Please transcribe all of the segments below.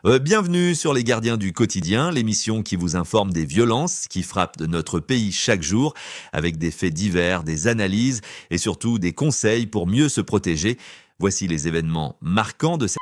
Bienvenue sur Les Gardiens du Quotidien, l'émission qui vous informe des violences qui frappent de notre pays chaque jour, avec des faits divers, des analyses et surtout des conseils pour mieux se protéger. Voici les événements marquants de cette...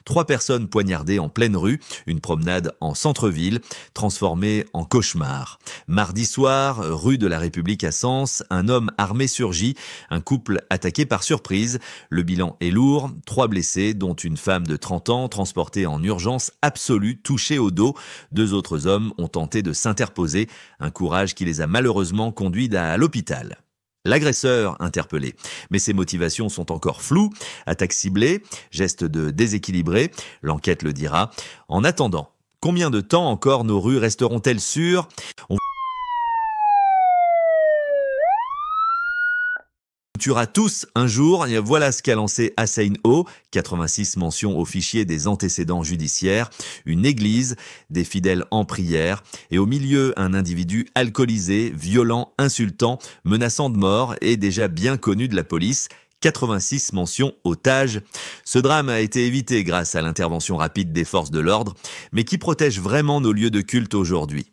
3 personnes poignardées en pleine rue, une promenade en centre-ville, transformée en cauchemar. Mardi soir, rue de la République à Sens, un homme armé surgit, un couple attaqué par surprise. Le bilan est lourd, 3 blessés, dont une femme de 30 ans transportée en urgence absolue, touchée au dos. 2 autres hommes ont tenté de s'interposer, un courage qui les a malheureusement conduits à l'hôpital. L'agresseur interpellé. Mais ses motivations sont encore floues. Attaque ciblée, geste de déséquilibré, l'enquête le dira. En attendant, combien de temps encore nos rues resteront-elles sûres ? On tuera tous un jour, et voilà ce qu'a lancé Hussein O, 86 mentions au fichier des antécédents judiciaires, une église, des fidèles en prière, et au milieu un individu alcoolisé, violent, insultant, menaçant de mort et déjà bien connu de la police. 86 mentions otages. Ce drame a été évité grâce à l'intervention rapide des forces de l'ordre, mais qui protège vraiment nos lieux de culte aujourd'hui ?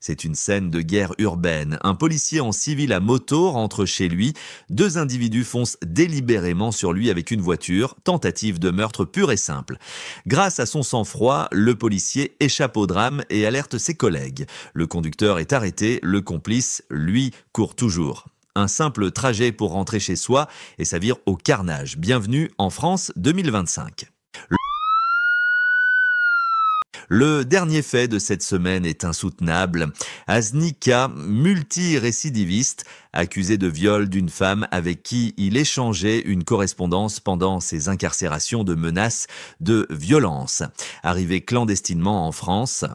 C'est une scène de guerre urbaine. Un policier en civil à moto rentre chez lui. 2 individus foncent délibérément sur lui avec une voiture. Tentative de meurtre pure et simple. Grâce à son sang-froid, le policier échappe au drame et alerte ses collègues. Le conducteur est arrêté. Le complice, lui, court toujours. Un simple trajet pour rentrer chez soi et ça vire au carnage. Bienvenue en France 2025. Le dernier fait de cette semaine est insoutenable. Aznika, multirécidiviste, accusé de viol d'une femme avec qui il échangeait une correspondance pendant ses incarcérations de menaces de violence. Arrivé clandestinement en France.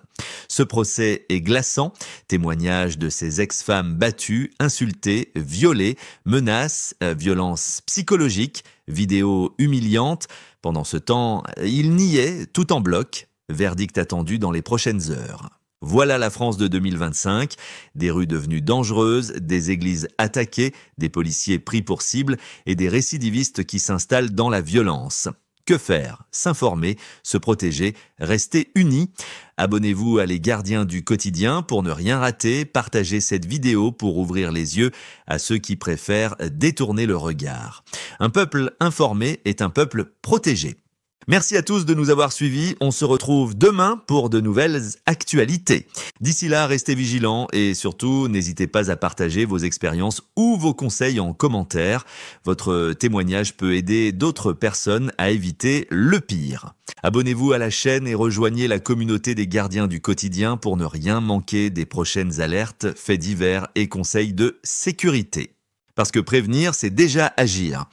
Ce procès est glaçant. Témoignage de ces ex-femmes battues, insultées, violées, menaces, violences psychologiques, vidéos humiliantes. Pendant ce temps, il niait tout en bloc. Verdict attendu dans les prochaines heures. Voilà la France de 2025, des rues devenues dangereuses, des églises attaquées, des policiers pris pour cible et des récidivistes qui s'installent dans la violence. Que faire ? S'informer, se protéger, rester unis. Abonnez-vous à Les Gardiens du Quotidien pour ne rien rater. Partagez cette vidéo pour ouvrir les yeux à ceux qui préfèrent détourner le regard. Un peuple informé est un peuple protégé. Merci à tous de nous avoir suivis. On se retrouve demain pour de nouvelles actualités. D'ici là, restez vigilants et surtout, n'hésitez pas à partager vos expériences ou vos conseils en commentaire. Votre témoignage peut aider d'autres personnes à éviter le pire. Abonnez-vous à la chaîne et rejoignez la communauté des Gardiens du Quotidien pour ne rien manquer des prochaines alertes, faits divers et conseils de sécurité. Parce que prévenir, c'est déjà agir.